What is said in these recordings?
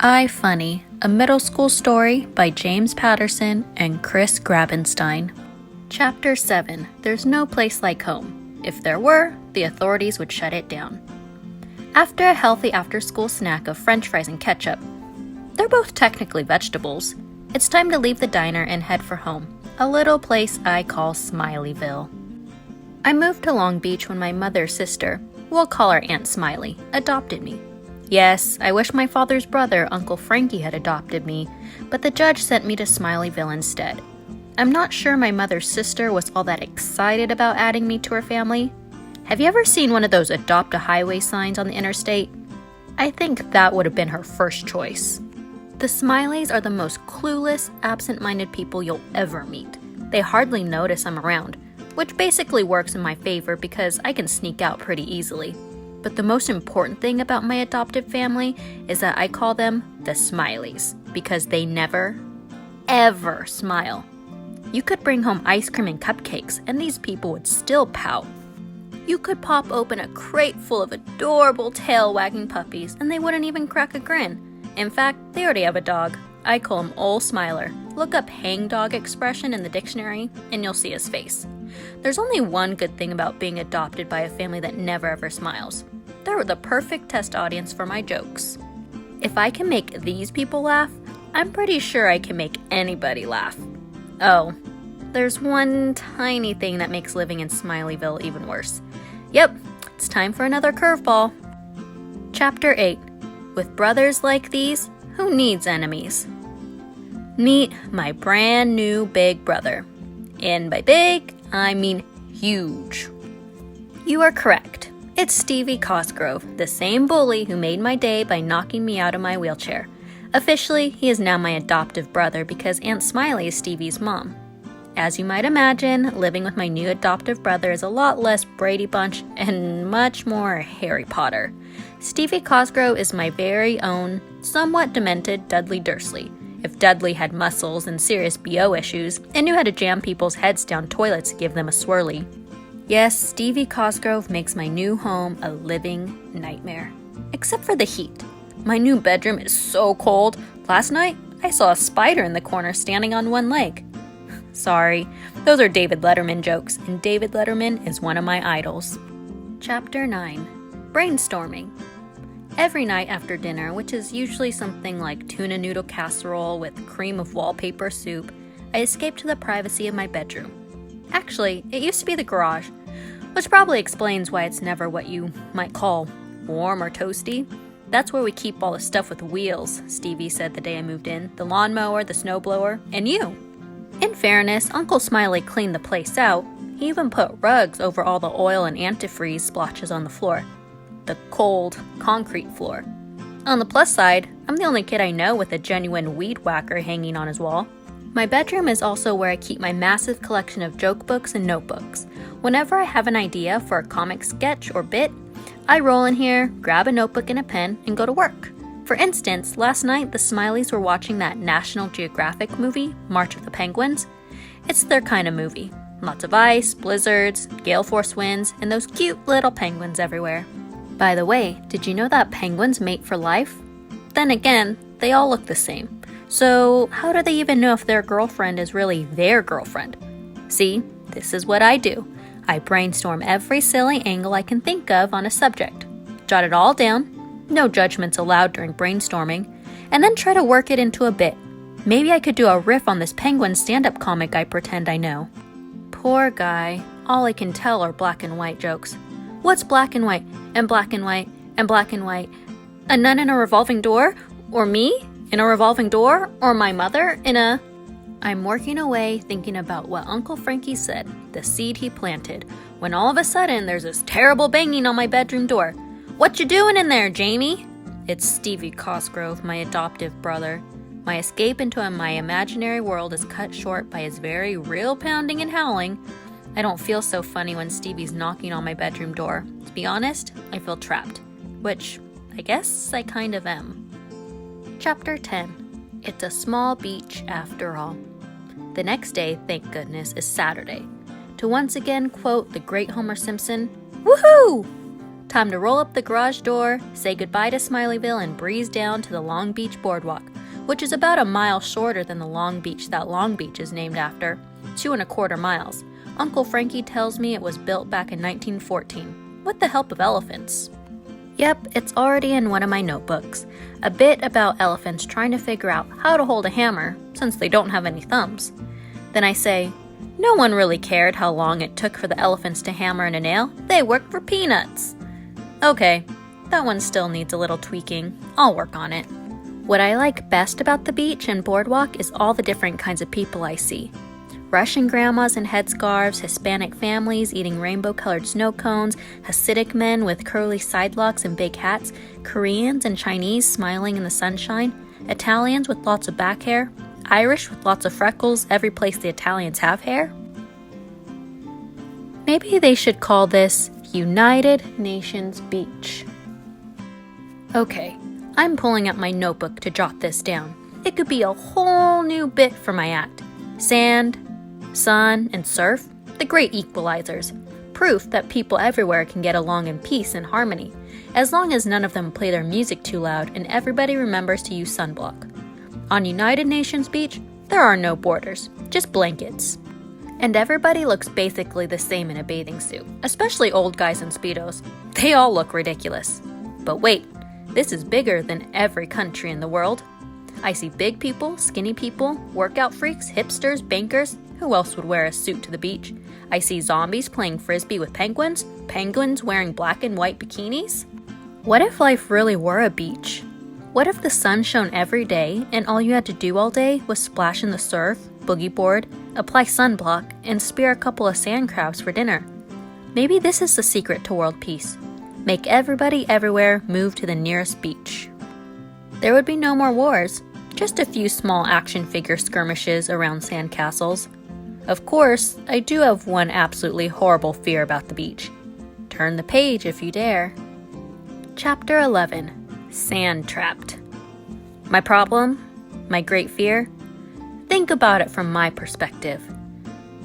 IFunny, a middle school story by James Patterson and Chris Grabenstein. Chapter 7. There's no place like home. If there were, the authorities would shut it down. After a healthy after-school snack of french fries and ketchup, they're both technically vegetables, it's time to leave the diner and head for home, a little place I call Smileyville. I moved to Long Beach when my mother's sister, we'll call her Aunt Smiley, adopted me. Yes, I wish my father's brother, Uncle Frankie, had adopted me, but the judge sent me to Smileyville instead. I'm not sure my mother's sister was all that excited about adding me to her family. Have you ever seen one of those adopt a highway signs on the interstate? I think that would have been her first choice. The Smileys are the most clueless, absent-minded people you'll ever meet. They hardly notice I'm around, which basically works in my favor because I can sneak out pretty easily. But the most important thing about my adopted family is that I call them the Smileys because they never, ever smile. You could bring home ice cream and cupcakes and these people would still pout. You could pop open a crate full of adorable tail-wagging puppies and they wouldn't even crack a grin. In fact, they already have a dog. I call him Ol' Smiler. Look up hangdog expression in the dictionary and you'll see his face. There's only one good thing about being adopted by a family that never ever smiles. They're the perfect test audience for my jokes. If I can make these people laugh, I'm pretty sure I can make anybody laugh. Oh, there's one tiny thing that makes living in Smileyville even worse. Yep, it's time for another curveball. Chapter 8. With brothers like these, who needs enemies? Meet my brand new big brother. And by big, I mean huge. You are correct. It's Stevie Cosgrove, the same bully who made my day by knocking me out of my wheelchair. Officially, he is now my adoptive brother because Aunt Smiley is Stevie's mom. As you might imagine, living with my new adoptive brother is a lot less Brady Bunch and much more Harry Potter. Stevie Cosgrove is my very own, somewhat demented Dudley Dursley. If Dudley had muscles and serious BO issues and knew how to jam people's heads down toilets to give them a swirly. Yes, Stevie Cosgrove makes my new home a living nightmare. Except for the heat. My new bedroom is so cold. Last night, I saw a spider in the corner standing on one leg. Sorry, those are David Letterman jokes, and David Letterman is one of my idols. Chapter 9. Brainstorming. Every night after dinner, which is usually something like tuna noodle casserole with cream of wallpaper soup, I escape to the privacy of my bedroom. Actually, it used to be the garage, which probably explains why it's never what you might call warm or toasty. That's where we keep all the stuff with wheels, Stevie said the day I moved in. The lawnmower, the snowblower, and you. In fairness, Uncle Smiley cleaned the place out. He even put rugs over all the oil and antifreeze splotches on the floor. The cold, concrete floor. On the plus side, I'm the only kid I know with a genuine weed whacker hanging on his wall. My bedroom is also where I keep my massive collection of joke books and notebooks. Whenever I have an idea for a comic sketch or bit, I roll in here, grab a notebook and a pen, and go to work. For instance, last night the Smileys were watching that National Geographic movie, March of the Penguins. It's their kind of movie. Lots of ice, blizzards, gale force winds, and those cute little penguins everywhere. By the way, did you know that penguins mate for life? Then again, they all look the same. So how do they even know if their girlfriend is really their girlfriend? See, this is what I do. I brainstorm every silly angle I can think of on a subject. Jot it all down, no judgments allowed during brainstorming, and then try to work it into a bit. Maybe I could do a riff on this penguin stand-up comic I pretend I know. Poor guy, all I can tell are black and white jokes. What's black and white, and black and white, and black and white? A nun in a revolving door? Or me? In a revolving door? Or my mother in a... I'm working away thinking about what Uncle Frankie said, the seed he planted, when all of a sudden there's this terrible banging on my bedroom door. What you doing in there, Jamie? It's Stevie Cosgrove, my adoptive brother. My escape into my imaginary world is cut short by his very real pounding and howling. I don't feel so funny when Stevie's knocking on my bedroom door. To be honest, I feel trapped, which I guess I kind of am. Chapter 10. It's a small beach after all. The next day, thank goodness, is Saturday. To once again quote the great Homer Simpson, "Woohoo!" Time to roll up the garage door, say goodbye to Smileyville, and breeze down to the Long Beach boardwalk, which is about a mile shorter than the Long Beach that Long Beach is named after, 2.25 miles. Uncle Frankie tells me it was built back in 1914, with the help of elephants. Yep, it's already in one of my notebooks. A bit about elephants trying to figure out how to hold a hammer, since they don't have any thumbs. Then I say, no one really cared how long it took for the elephants to hammer in a nail. They worked for peanuts. Okay, that one still needs a little tweaking. I'll work on it. What I like best about the beach and boardwalk is all the different kinds of people I see. Russian grandmas in headscarves, Hispanic families eating rainbow-colored snow cones, Hasidic men with curly sidelocks and big hats, Koreans and Chinese smiling in the sunshine, Italians with lots of back hair, Irish with lots of freckles every place the Italians have hair. Maybe they should call this United Nations Beach. Okay, I'm pulling out my notebook to jot this down. It could be a whole new bit for my act. Sand, sun, and surf, the great equalizers. Proof that people everywhere can get along in peace and harmony, as long as none of them play their music too loud and everybody remembers to use sunblock. On United Nations Beach, there are no borders, just blankets. And everybody looks basically the same in a bathing suit, especially old guys in Speedos. They all look ridiculous. But wait, this is bigger than every country in the world. I see big people, skinny people, workout freaks, hipsters, bankers. Who else would wear a suit to the beach? I see zombies playing frisbee with penguins, penguins wearing black and white bikinis. What if life really were a beach? What if the sun shone every day and all you had to do all day was splash in the surf, boogie board, apply sunblock, and spear a couple of sand crabs for dinner? Maybe this is the secret to world peace. Make everybody everywhere move to the nearest beach. There would be no more wars, just a few small action figure skirmishes around sand castles. Of course, I do have one absolutely horrible fear about the beach. Turn the page if you dare. Chapter 11. Sand Trapped. My problem? My great fear? Think about it from my perspective.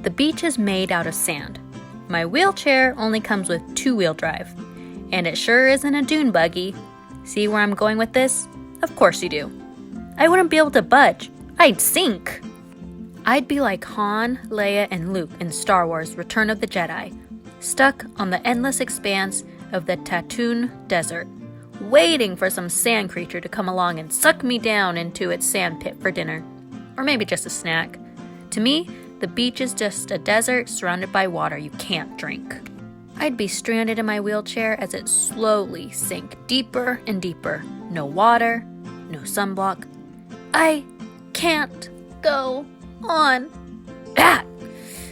The beach is made out of sand. My wheelchair only comes with two-wheel drive. And it sure isn't a dune buggy. See where I'm going with this? Of course you do. I wouldn't be able to budge. I'd sink. I'd be like Han, Leia, and Luke in Star Wars Return of the Jedi, stuck on the endless expanse of the Tatooine Desert, waiting for some sand creature to come along and suck me down into its sand pit for dinner. Or maybe just a snack. To me, the beach is just a desert surrounded by water you can't drink. I'd be stranded in my wheelchair as it slowly sank deeper and deeper. No water, no sunblock. I can't go on.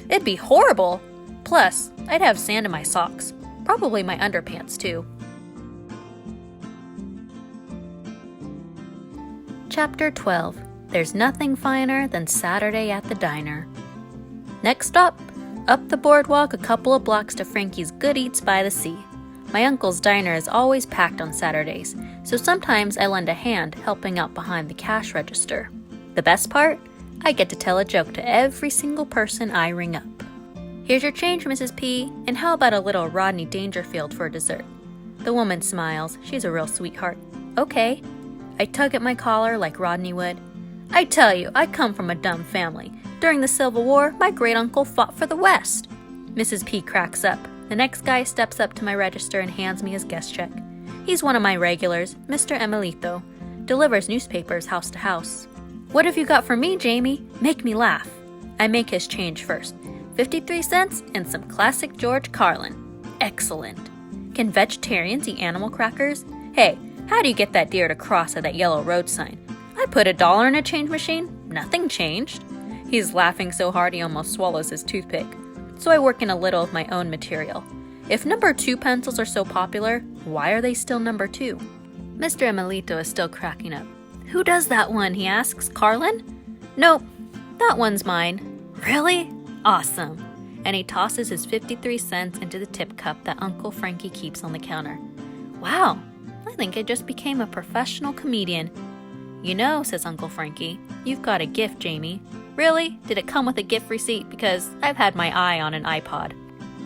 It'd be horrible. Plus, I'd have sand in my socks. Probably my underpants too. Chapter 12. There's nothing finer than Saturday at the diner. Next stop, up the boardwalk a couple of blocks to Frankie's Good Eats by the Sea. My uncle's diner is always packed on Saturdays, so sometimes I lend a hand helping out behind the cash register. The best part? I get to tell a joke to every single person I ring up. Here's your change, Mrs. P, and how about a little Rodney Dangerfield for dessert? The woman smiles. She's a real sweetheart. Okay. I tug at my collar like Rodney would. I tell you, I come from a dumb family. During the Civil War, my great-uncle fought for the West. Mrs. P cracks up. The next guy steps up to my register and hands me his guest check. He's one of my regulars, Mr. Emilito. Delivers newspapers house to house. What have you got for me, Jamie? Make me laugh. I make his change first. 53 cents and some classic George Carlin. Excellent. Can vegetarians eat animal crackers? Hey, how do you get that deer to cross at that yellow road sign? I put $1 in a change machine. Nothing changed. He's laughing so hard he almost swallows his toothpick. So I work in a little of my own material. If number 2 pencils are so popular, why are they still number 2? Mr. Emilito is still cracking up. Who does that one, he asks. Carlin? Nope, that one's mine. Really? Awesome. And he tosses his 53 cents into the tip cup that Uncle Frankie keeps on the counter. Wow, I think I just became a professional comedian. You know, says Uncle Frankie, you've got a gift, Jamie. Really? Did it come with a gift receipt? Because I've had my eye on an iPod.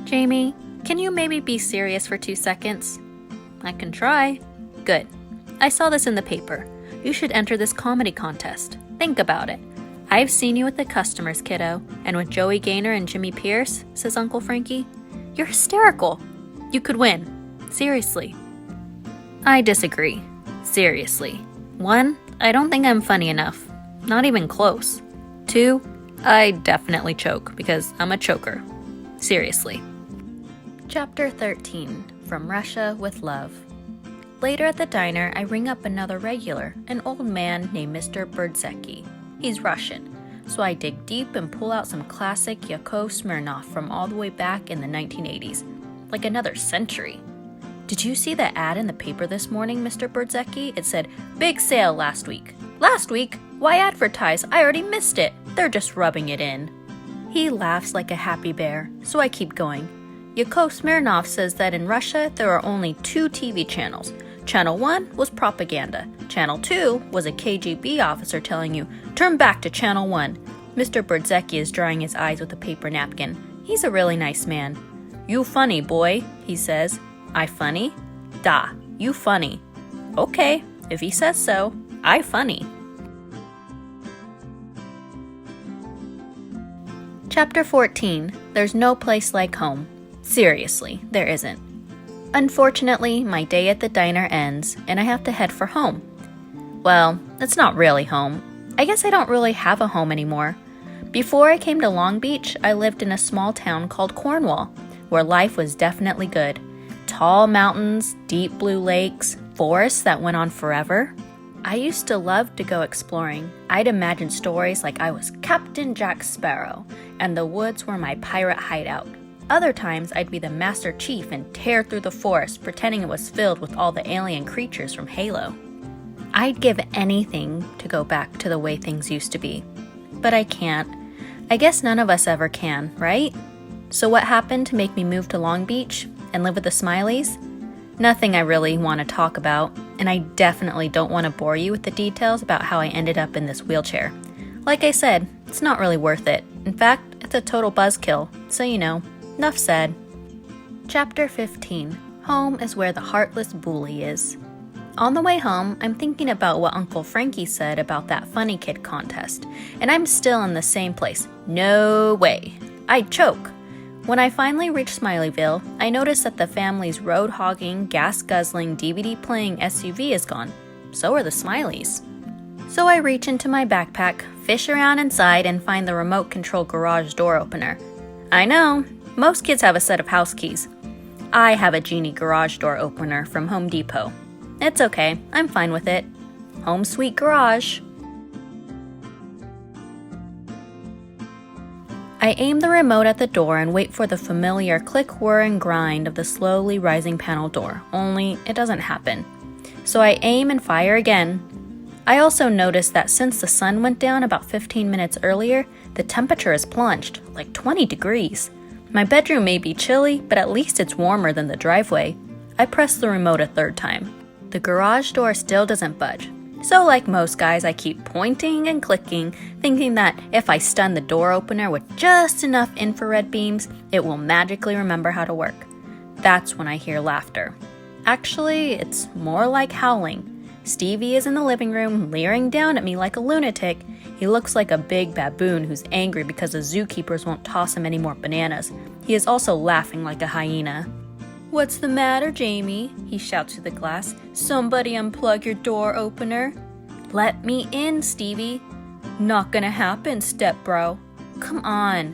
Jamie, can you maybe be serious for 2 seconds? I can try. Good. I saw this in the paper. You should enter this comedy contest. Think about it. I've seen you with the customers, kiddo, and with Joey Gaynor and Jimmy Pierce, says Uncle Frankie. You're hysterical. You could win. Seriously. I disagree. Seriously. 1, I don't think I'm funny enough. Not even close. 2, I definitely choke because I'm a choker. Seriously. Chapter 13, From Russia with Love. Later at the diner, I ring up another regular, an old man named Mr. Berdzecki. He's Russian, so I dig deep and pull out some classic Yakov Smirnoff from all the way back in the 1980s, like another century. Did you see the ad in the paper this morning, Mr. Berdzecki? It said, big sale last week. Last week? Why advertise? I already missed it. They're just rubbing it in. He laughs like a happy bear, so I keep going. Yakov Smirnoff says that in Russia there are only 2 TV channels. Channel 1 was propaganda. Channel 2 was a KGB officer telling you, turn back to Channel 1. Mr. Berdzecki is drying his eyes with a paper napkin. He's a really nice man. You funny, boy, he says. I funny? Da, you funny. Okay, if he says so, I funny. Chapter 14, There's No Place Like Home. Seriously, there isn't. Unfortunately, my day at the diner ends, and I have to head for home. Well, it's not really home. I guess I don't really have a home anymore. Before I came to Long Beach, I lived in a small town called Cornwall, where life was definitely good. Tall mountains, deep blue lakes, forests that went on forever. I used to love to go exploring. I'd imagine stories like I was Captain Jack Sparrow, and the woods were my pirate hideout. Other times, I'd be the Master Chief and tear through the forest, pretending it was filled with all the alien creatures from Halo. I'd give anything to go back to the way things used to be. But I can't. I guess none of us ever can, right? So what happened to make me move to Long Beach and live with the Smileys? Nothing I really want to talk about, and I definitely don't want to bore you with the details about how I ended up in this wheelchair. Like I said, it's not really worth it. In fact, it's a total buzzkill, so you know. Enough said. Chapter 15, Home is Where the Heartless Bully Is. On the way home, I'm thinking about what Uncle Frankie said about that Funny Kid contest, and I'm still in the same place. No way. I'd choke. When I finally reach Smileyville, I notice that the family's road-hogging, gas-guzzling, DVD-playing SUV is gone. So are the Smileys. So I reach into my backpack, fish around inside, and find the remote-control garage door opener. I know. Most kids have a set of house keys. I have a Genie garage door opener from Home Depot. It's okay, I'm fine with it. Home sweet garage. I aim the remote at the door and wait for the familiar click, whir, and grind of the slowly rising panel door, only it doesn't happen. So I aim and fire again. I also noticed that since the sun went down about 15 minutes earlier, the temperature has plunged, like 20 degrees. My bedroom may be chilly, but at least it's warmer than the driveway. I press the remote a 3rd time. The garage door still doesn't budge. So like most guys, I keep pointing and clicking, thinking that if I stun the door opener with just enough infrared beams, it will magically remember how to work. That's when I hear laughter. Actually, it's more like howling. Stevie is in the living room, leering down at me like a lunatic. He looks like a big baboon who's angry because the zookeepers won't toss him any more bananas. He is also laughing like a hyena. "What's the matter, Jamie?" he shouts through the glass. "Somebody unplug your door opener." "Let me in, Stevie." "Not gonna happen, stepbro." "Come on."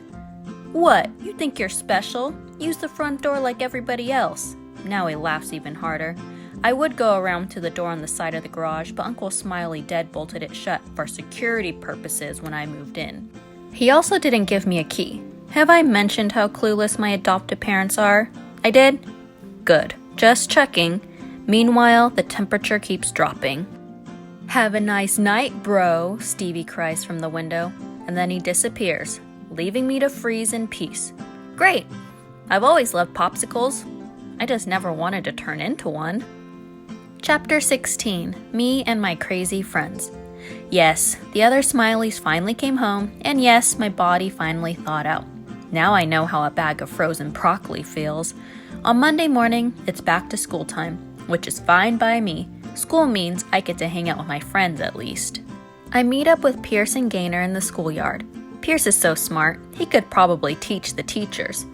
"What, you think you're special? Use the front door like everybody else." Now he laughs even harder. I would go around to the door on the side of the garage, but Uncle Smiley deadbolted it shut for security purposes when I moved in. He also didn't give me a key. Have I mentioned how clueless my adoptive parents are? I did? Good. Just checking. Meanwhile, the temperature keeps dropping. "Have a nice night, bro," Stevie cries from the window, and then he disappears, leaving me to freeze in peace. Great! I've always loved popsicles. I just never wanted to turn into one. Chapter 16, Me and My Crazy Friends. Yes, the other Smileys finally came home, and yes, my body finally thawed out. Now I know how a bag of frozen broccoli feels. On Monday morning, it's back to school time. which is fine by me. School means I get to hang out with my friends at least. I meet up with Pierce and Gaynor in the schoolyard. Pierce is so smart, he could probably teach the teachers.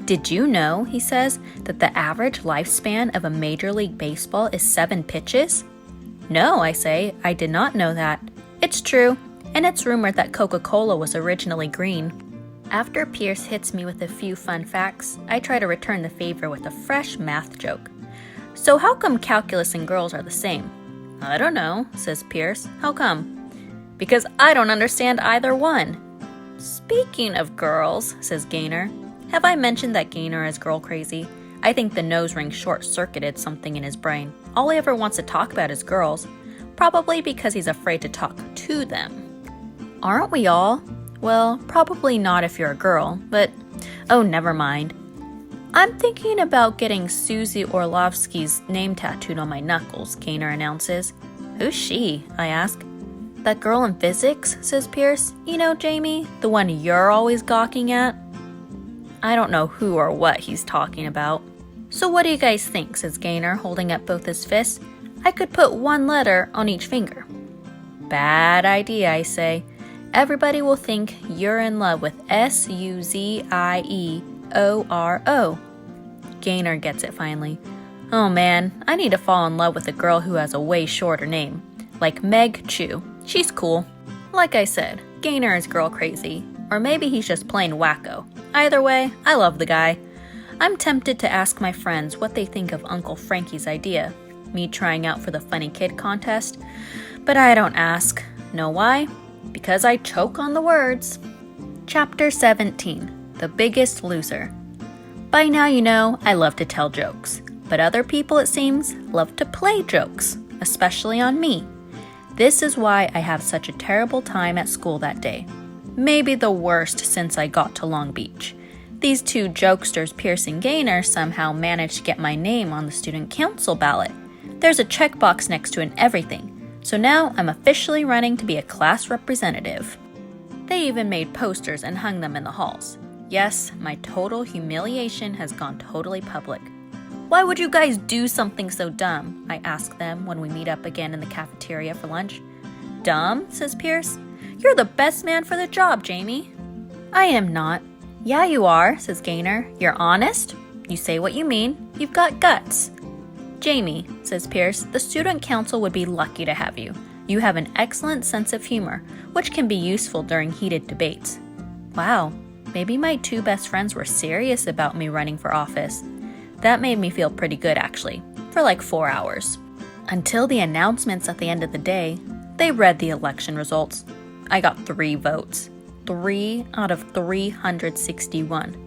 Did you know, he says, that the average lifespan of a Major League Baseball is 7 pitches? No, I say, I did not know that. It's true, and it's rumored that Coca-Cola was originally green. After Pierce hits me with a few fun facts, I try to return the favor with a fresh math joke. So how come calculus and girls are the same? I don't know, says Pierce. How come? Because I don't understand either one. Speaking of girls, says Gaynor. Have I mentioned that Gaynor is girl crazy? I think the nose ring short-circuited something in his brain. All he ever wants to talk about is girls. Probably because he's afraid to talk to them. Aren't we all? Well, probably not if you're a girl, but oh, never mind. I'm thinking about getting Susie Orlovsky's name tattooed on my knuckles, Gaynor announces. Who's she? I ask. That girl in physics, says Pierce. You know, Jamie, the one you're always gawking at. I don't know who or what he's talking about. So what do you guys think, says Gaynor, holding up both his fists. I could put one letter on each finger. Bad idea, I say. Everybody will think you're in love with Suzieoro. Gaynor gets it finally. Oh man, I need to fall in love with a girl who has a way shorter name. Like Meg Chu. She's cool. Like I said, Gaynor is girl crazy. Or maybe he's just plain wacko. Either way, I love the guy. I'm tempted to ask my friends what they think of Uncle Frankie's idea. Me trying out for the Funny Kid contest. But I don't ask. Know why? Because I choke on the words. Chapter 17. The Biggest Loser. By now you know I love to tell jokes. But other people, it seems, love to play jokes. Especially on me. This is why I have such a terrible time at school that day. Maybe the worst since I got to Long Beach. These two jokesters, Pierce and Gaynor, somehow managed to get my name on the student council ballot. There's a checkbox next to it and everything. So now I'm officially running to be a class representative. They even made posters and hung them in the halls. Yes, my total humiliation has gone totally public. Why would you guys do something so dumb? I ask them when we meet up again in the cafeteria for lunch. Dumb, says Pierce. You're the best man for the job, Jamie. I am not. Yeah, you are, says Gaynor. You're honest. You say what you mean. You've got guts. Jamie, says Pierce, the student council would be lucky to have you. You have an excellent sense of humor, which can be useful during heated debates. Wow, maybe my two best friends were serious about me running for office. That made me feel pretty good, actually, for like 4 hours. Until the announcements at the end of the day, they read the election results. I got 3 votes. 3 out of 361.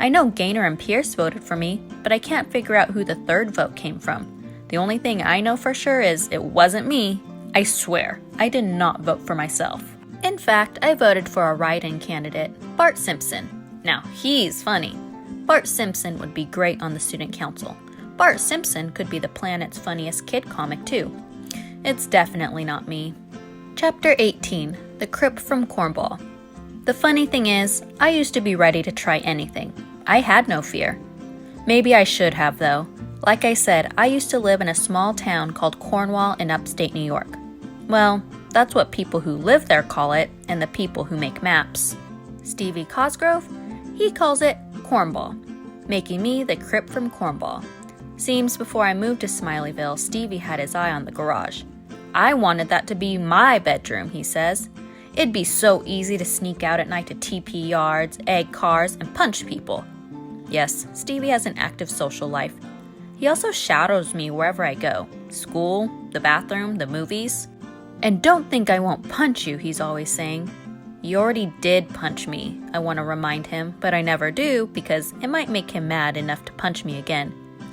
I know Gaynor and Pierce voted for me, but I can't figure out who the third vote came from. The only thing I know for sure is it wasn't me. I swear, I did not vote for myself. In fact, I voted for a write-in candidate, Bart Simpson. Now, he's funny. Bart Simpson would be great on the student council. Bart Simpson could be the planet's funniest kid comic too. It's definitely not me. Chapter 18. The Crip from Cornwall. The funny thing is, I used to be ready to try anything. I had no fear. Maybe I should have, though. Like I said, I used to live in a small town called Cornwall in upstate New York. Well, that's what people who live there call it, and the people who make maps. Stevie Cosgrove, he calls it Cornwall, making me the Crip from Cornwall. Seems before I moved to Smileyville, Stevie had his eye on the garage. I wanted that to be my bedroom, he says. It'd be so easy to sneak out at night to TP yards, egg cars, and punch people. Yes, Stevie has an active social life. He also shadows me wherever I go. School, the bathroom, the movies. And don't think I won't punch you, he's always saying. You already did punch me, I want to remind him, but I never do because it might make him mad enough to punch me again.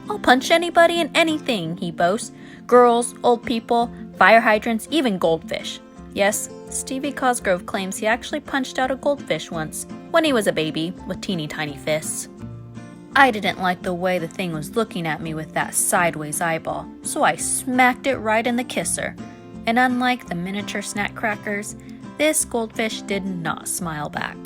I'll punch anybody and anything, he boasts. Girls, old people, fire hydrants, even goldfish. Yes, Stevie Cosgrove claims he actually punched out a goldfish once, when he was a baby, with teeny tiny fists. I didn't like the way the thing was looking at me with that sideways eyeball, so I smacked it right in the kisser. And unlike the miniature snack crackers, this goldfish did not smile back.